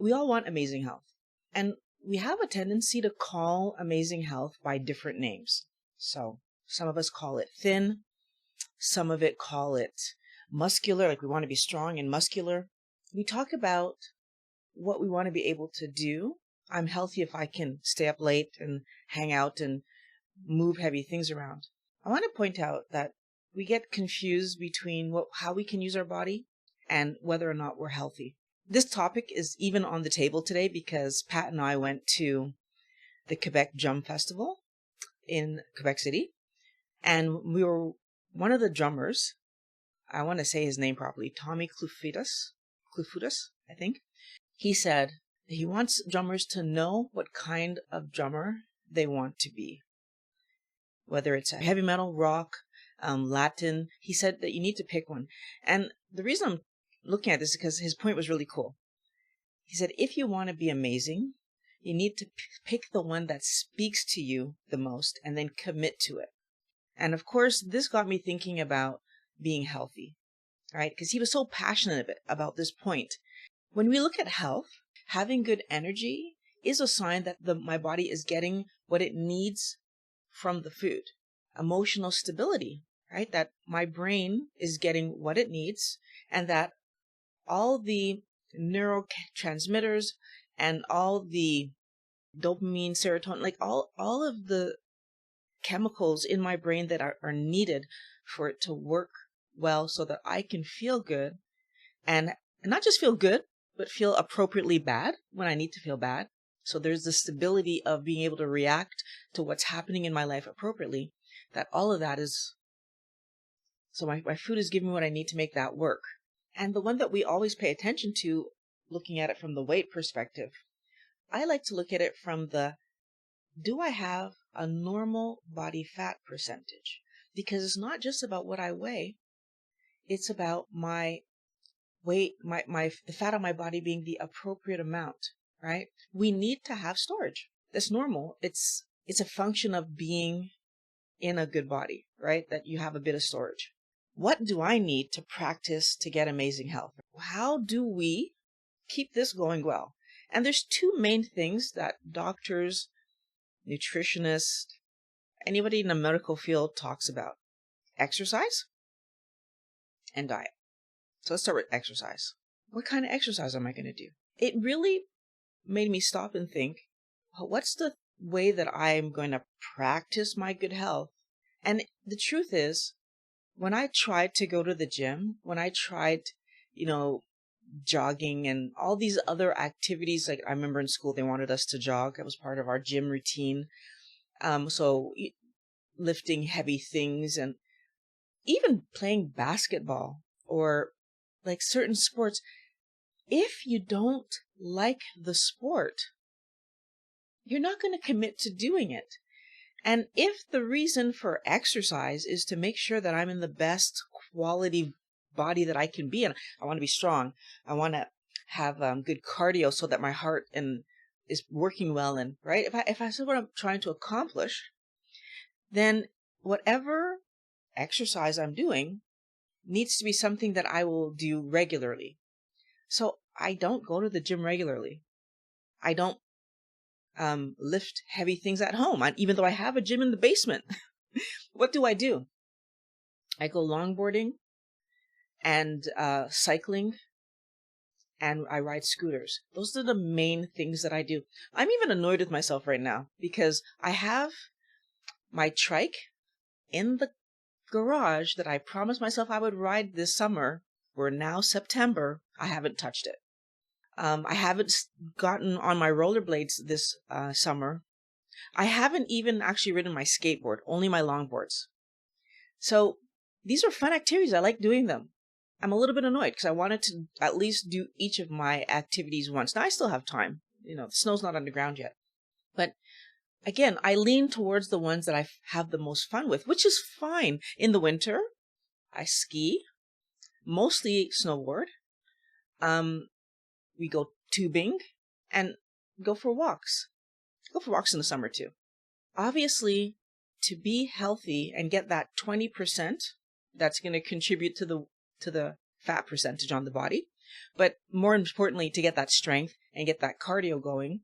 We all want amazing health. And we have a tendency to call amazing health by different names. So some of us call it thin. Some of it call it muscular, like we want to be strong and muscular. We talk about what we want to be able to do. I'm healthy if I can stay up late and hang out and move heavy things around. I want to point out that we get confused between how we can use our body and whether or not we're healthy. This topic is even on the table today because Pat and I went to the Quebec Drum Festival in Quebec City, and we were one of the drummers. I want to say his name properly, Tommy Clufutis, I think. He said he wants drummers to know what kind of drummer they want to be. Whether it's a heavy metal, rock, Latin, he said that you need to pick one. And the reason I'm looking at this is because his point was really cool. He said, if you want to be amazing, you need to pick the one that speaks to you the most and then commit to it. And of course, this got me thinking about being healthy, right? Because he was so passionate about this point. When we look at health, having good energy is a sign that my body is getting what it needs from the food. Emotional stability, right? That my brain is getting what it needs, and that all the neurotransmitters and all the dopamine, serotonin, like all of the chemicals in my brain that are needed for it to work well so that I can feel good, and not just feel good, but feel appropriately bad when I need to feel bad. So there's the stability of being able to react to what's happening in my life appropriately. That all of that is, so my food is giving me what I need to make that work. And the one that we always pay attention to, looking at it from the weight perspective, I like to look at it from do I have a normal body fat percentage? Because it's not just about what I weigh. It's about my weight, the fat on my body being the appropriate amount, right? We need to have storage. That's normal. It's a function of being in a good body, right? That you have a bit of storage. What do I need to practice to get amazing health? How do we keep this going well? And there's two main things that doctors, nutritionists, anybody in the medical field talks about: exercise and diet. So let's start with exercise. What kind of exercise am I going to do? It really made me stop and think, what's the way that I'm going to practice my good health? And the truth is, when I tried to go to the gym, when I tried, jogging and all these other activities, like I remember in school, they wanted us to jog. That was part of our gym routine. So lifting heavy things and even playing basketball or like certain sports. If you don't like the sport, you're not going to commit to doing it. And if the reason for exercise is to make sure that I'm in the best quality body that I can be, and I want to be strong, I want to have good cardio so that my heart is working well, and right, if I said what I'm trying to accomplish, then whatever exercise I'm doing needs to be something that I will do regularly. So I don't go to the gym regularly. I don't lift heavy things at home, even though I have a gym in the basement. What do? I go longboarding and cycling, and I ride scooters. Those are the main things that I do. I'm even annoyed with myself right now because I have my trike in the garage that I promised myself I would ride this summer. We're now September. I haven't touched it. I haven't gotten on my rollerblades this summer. I haven't even actually ridden my skateboard, only my longboards. So these are fun activities. I like doing them. I'm a little bit annoyed because I wanted to at least do each of my activities once. Now I still have time. The snow's not on the ground yet. But again, I lean towards the ones that I have the most fun with, which is fine. In the winter, I ski, mostly snowboard. We go tubing and go for walks. Go for walks in the summer too. Obviously, to be healthy and get that 20%, that's going to contribute to the fat percentage on the body. But more importantly, to get that strength, and get that cardio going,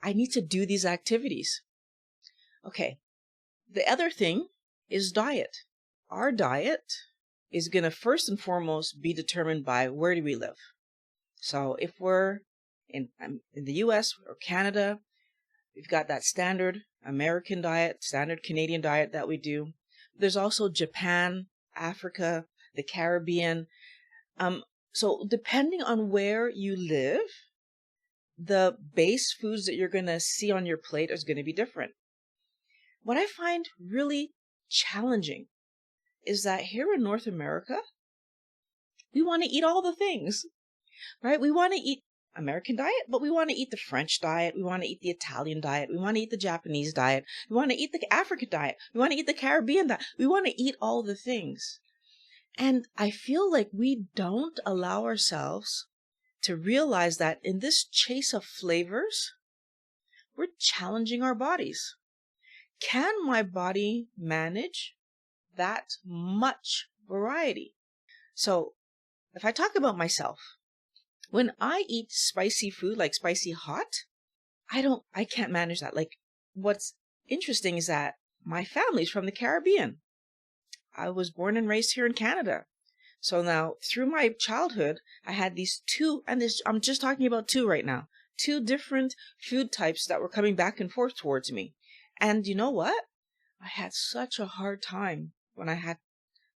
I need to do these activities. Okay. The other thing is diet. Our diet is going to first and foremost be determined by where do we live. So if we're in the US or Canada, we've got that standard American diet, standard Canadian diet that we do. There's also Japan, Africa, the Caribbean. So depending on where you live, the base foods that you're going to see on your plate is going to be different. What I find really challenging is that here in North America, we want to eat all the things, right? We want to eat American diet, but we want to eat the French diet. We want to eat the Italian diet. We want to eat the Japanese diet. We want to eat the African diet. We want to eat the Caribbean diet. We want to eat all the things. And I feel like we don't allow ourselves to realize that in this chase of flavors, we're challenging our bodies. Can my body manage that much variety? So if I talk about myself, when I eat spicy food, like spicy hot, I can't manage that. Like, what's interesting is that my family's from the Caribbean. I was born and raised here in Canada. So now through my childhood, I had these two, and I'm just talking about two right now, two different food types that were coming back and forth towards me. And you know what? I had such a hard time when I had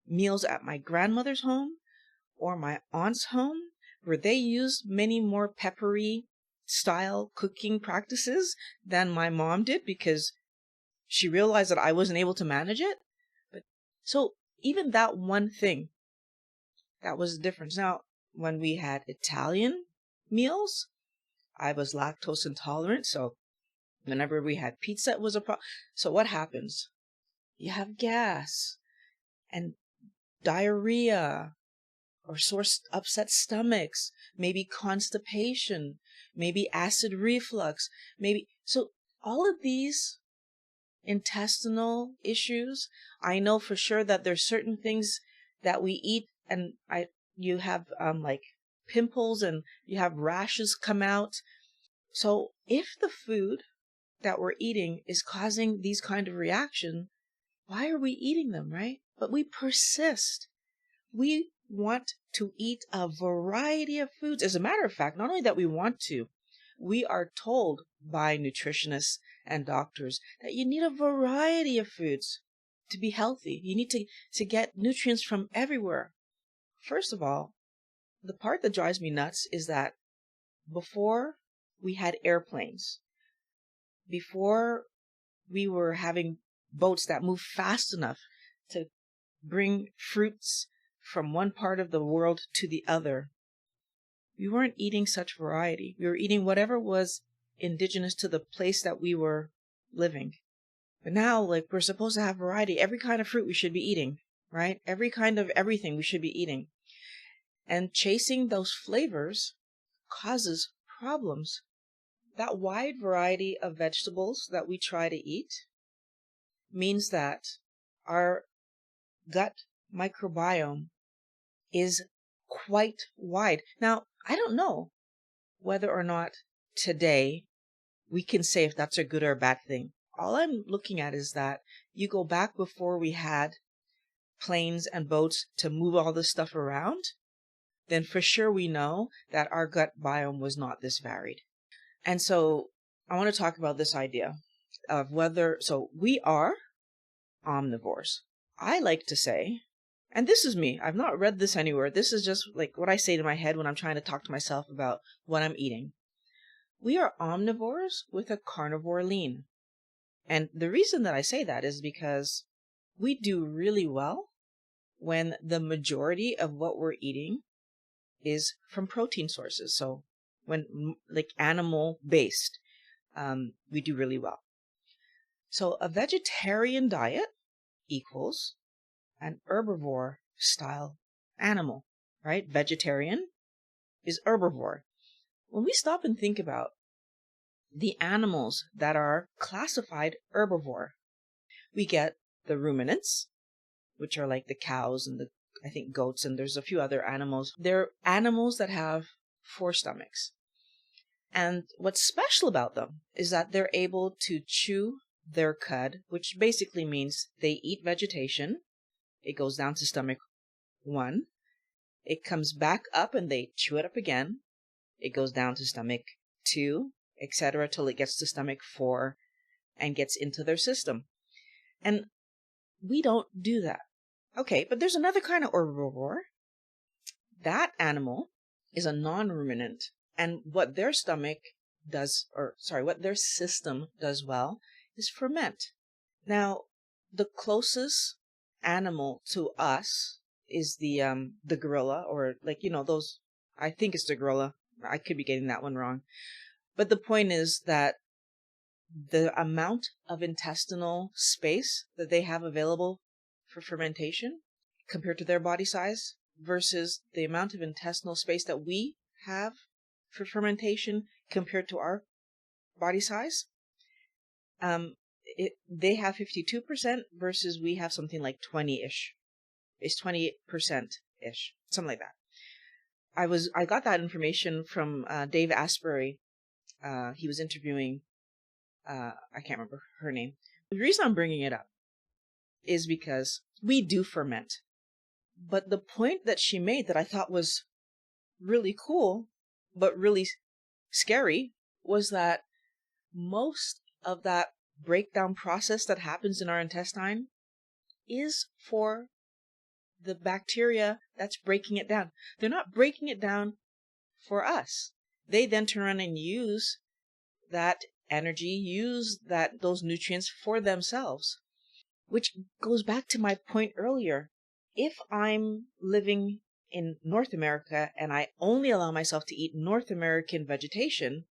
meals at my grandmother's home or my aunt's home, where they used many more peppery style cooking practices than my mom did because she realized that I wasn't able to manage it. But so even that one thing, that was the difference. Now, when we had Italian meals, I was lactose intolerant, so whenever we had pizza, it was a problem. So what happens? You have gas and diarrhea or sore, upset stomachs, maybe constipation, maybe acid reflux, so all of these intestinal issues. I know for sure that there's certain things that we eat and you have like pimples and you have rashes come out. So if the food that we're eating is causing these kind of reaction, why are we eating them, right? But we persist. We want to eat a variety of foods. As a matter of fact, not only that we want to, we are told by nutritionists and doctors that you need a variety of foods to be healthy. You need to get nutrients from everywhere. First of all, the part that drives me nuts is that before we had airplanes, before we were having boats that moved fast enough to bring fruits from one part of the world to the other, we weren't eating such variety. We were eating whatever was indigenous to the place that we were living. But now, like, we're supposed to have variety. Every kind of fruit we should be eating, right? Every kind of everything we should be eating. And chasing those flavors causes problems. That wide variety of vegetables that we try to eat means that our gut microbiome is quite wide. Now, I don't know whether or not today we can say if that's a good or a bad thing. All I'm looking at is that you go back before we had planes and boats to move all this stuff around, then for sure we know that our gut biome was not this varied. And so I want to talk about this idea of so we are omnivores. I like to say, and this is me, I've not read this anywhere. This is just like what I say to my head when I'm trying to talk to myself about what I'm eating. We are omnivores with a carnivore lean. And the reason that I say that is because we do really well when the majority of what we're eating is from protein sources. So when like animal based, we do really well. So a vegetarian diet equals an herbivore style animal, right? Vegetarian is herbivore. When we stop and think about the animals that are classified herbivore, we get the ruminants, which are like the cows and I think goats, and there's a few other animals. They're animals that have 4 stomachs. And what's special about them is that they're able to chew their cud, which basically means they eat vegetation. It goes down to stomach 1. It comes back up and they chew it up again. It goes down to stomach 2, etc., till it gets to stomach 4 and gets into their system. And we don't do that. Okay, but there's another kind of herbivore. That animal is a non-ruminant, and what their stomach does, what their system does well is ferment. Now, the closest animal to us is the gorilla, or those. I think it's the gorilla. I could be getting that one wrong. But the point is that the amount of intestinal space that they have available for fermentation compared to their body size versus the amount of intestinal space that we have for fermentation compared to our body size, they have 52% versus we have something like 20-ish. It's 28%-ish, something like that. I got that information from Dave Asbury. He was interviewing, I can't remember her name. The reason I'm bringing it up is because we do ferment. But the point that she made that I thought was really cool, but really scary, was that most of that breakdown process that happens in our intestine is for the bacteria that's breaking it down. They're not breaking it down for us. They then turn around and use that energy, use those nutrients for themselves, which goes back to my point earlier. If I'm living in North America and I only allow myself to eat North American vegetation,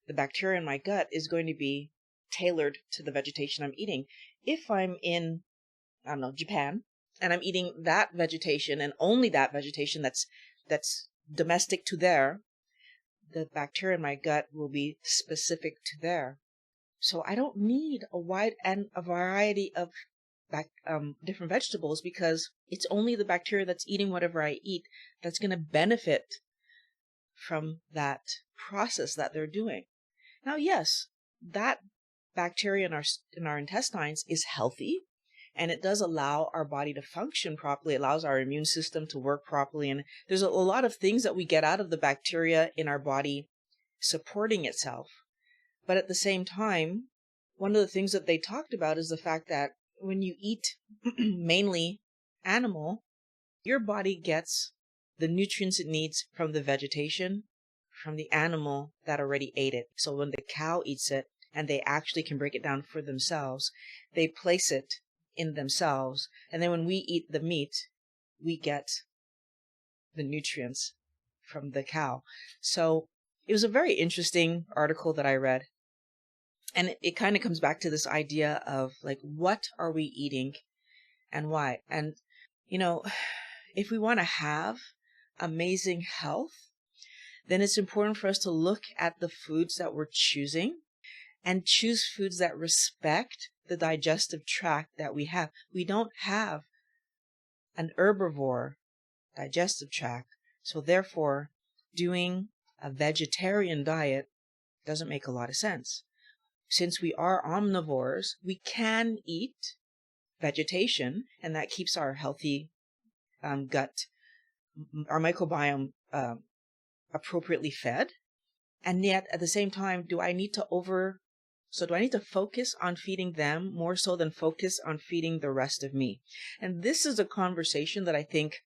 the bacteria in my gut is going to be tailored to the vegetation I'm eating. If I'm in, I don't know, Japan, and I'm eating that vegetation and only that vegetation that's domestic to there, the bacteria in my gut will be specific to there. So I don't need a variety of different vegetables, because it's only the bacteria that's eating whatever I eat that's going to benefit from that process that they're doing. Now, yes, that bacteria in our intestines is healthy, and it does allow our body to function properly. It allows our immune system to work properly, and there's a lot of things that we get out of the bacteria in our body supporting itself. But at the same time, one of the things that they talked about is the fact that when you eat mainly animal, your body gets the nutrients it needs from the vegetation, from the animal that already ate it. So when the cow eats it, and they actually can break it down for themselves, they place it in themselves. And then when we eat the meat, we get the nutrients from the cow. So it was a very interesting article that I read. And it kind of comes back to this idea of what are we eating and why? And, if we want to have amazing health, then it's important for us to look at the foods that we're choosing and choose foods that respect the digestive tract that we have. We don't have an herbivore digestive tract, so therefore doing a vegetarian diet doesn't make a lot of sense. Since we are omnivores, we can eat vegetation, and that keeps our healthy gut, our microbiome appropriately fed. And yet, at the same time, do I need to focus on feeding them more so than focus on feeding the rest of me? And this is a conversation that I think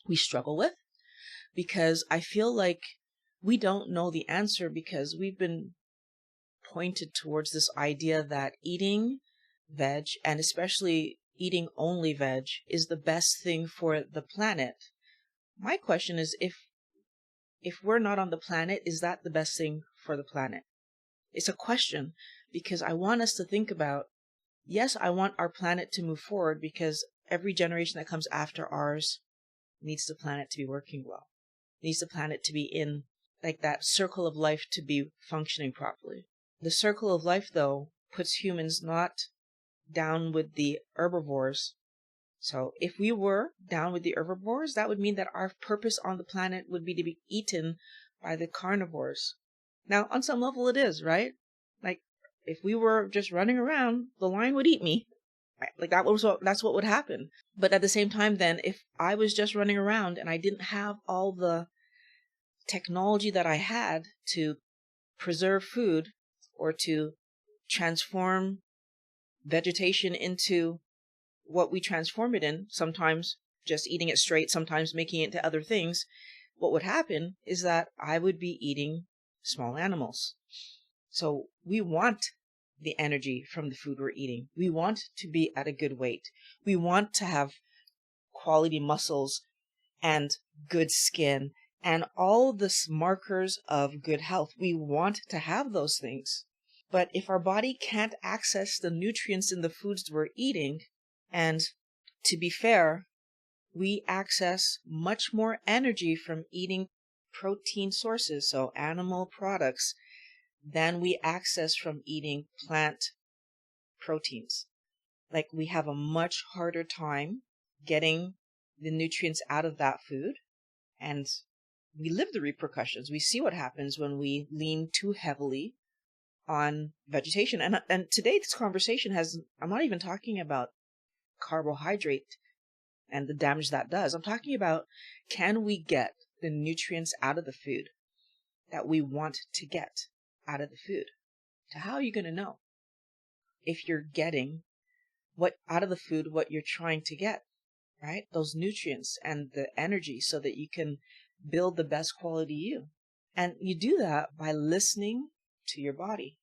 we struggle with, because I feel like we don't know the answer, because we've been pointed towards this idea that eating veg, and especially eating only veg, is the best thing for the planet. My question is, if we're not on the planet, is that the best thing for the planet? It's a question, because I want us to think about, yes, I want our planet to move forward, because every generation that comes after ours needs the planet to be working well, needs the planet to be in that circle of life to be functioning properly. The circle of life, though, puts humans not down with the herbivores. So if we were down with the herbivores, that would mean that our purpose on the planet would be to be eaten by the carnivores. Now, on some level it is, right? Like, if we were just running around, the lion would eat me. Right? Like, that's what would happen. But at the same time, then, if I was just running around and I didn't have all the technology that I had to preserve food or to transform vegetation into what we transform it in, sometimes just eating it straight, sometimes making it into other things, what would happen is that I would be eating small animals. So we want the energy from the food we're eating. We want to be at a good weight. We want to have quality muscles and good skin and all the markers of good health. We want to have those things. But if our body can't access the nutrients in the foods we're eating, and to be fair, we access much more energy from eating protein sources, so animal products, than we access from eating plant proteins. Like, we have a much harder time getting the nutrients out of that food, and we live the repercussions. We see what happens when we lean too heavily on vegetation. And today this conversation I'm not even talking about carbohydrate and the damage that does. I'm talking about, can we get the nutrients out of the food that we want to get out of the food? So how are you going to know if you're getting out of the food what you're trying to get, right? Those nutrients and the energy, so that you can build the best quality you. And you do that by listening to your body.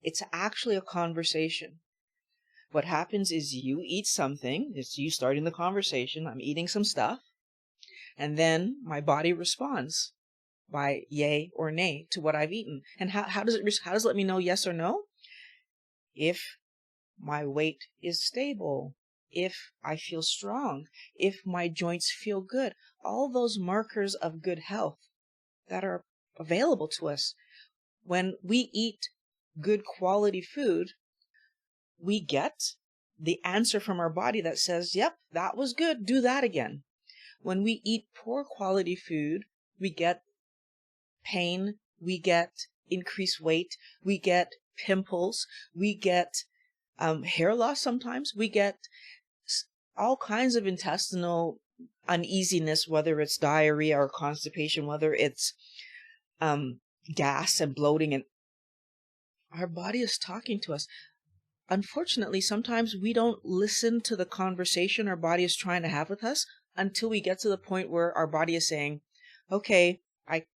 It's actually a conversation. What happens is you eat something, it's you starting the conversation, I'm eating some stuff, and then my body responds by yay or nay to what I've eaten. And how does it let me know yes or no? If my weight is stable, if I feel strong, if my joints feel good, all those markers of good health that are available to us. When we eat good quality food, we get the answer from our body that says, yep, that was good, do that again. When we eat poor quality food, we get pain, we get increased weight, we get pimples, we get hair loss sometimes, we get all kinds of intestinal uneasiness, whether it's diarrhea or constipation, whether it's gas and bloating, and our body is talking to us. Unfortunately, sometimes we don't listen to the conversation our body is trying to have with us until we get to the point where our body is saying, okay,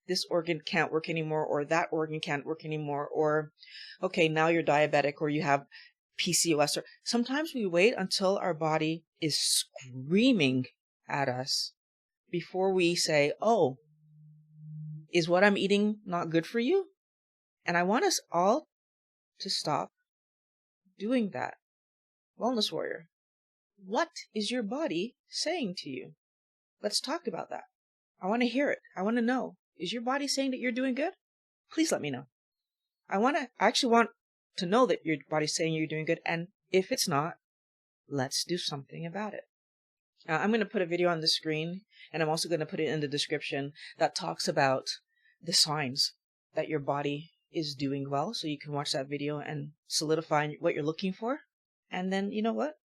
this organ can't work anymore, or that organ can't work anymore, or okay, now you're diabetic, or you have PCOS. Or sometimes we wait until our body is screaming at us before we say, oh, is what I'm eating not good for you? And I want us all to stop doing that. Wellness warrior, what is your body saying to you? Let's talk about that. I want to hear it. I want to know. Is your body saying that you're doing good? Please let me know. I actually want to know that your body's saying you're doing good. And if it's not, let's do something about it. I'm going to put a video on the screen, and I'm also going to put it in the description, that talks about the signs that your body is doing well, so you can watch that video and solidify what you're looking for. And then, you know what?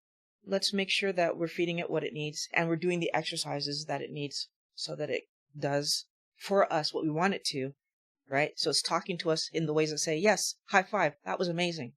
Let's make sure that we're feeding it what it needs, and we're doing the exercises that it needs so that it does for us what we want it to, right? So it's talking to us in the ways that say, yes, high five, that was amazing.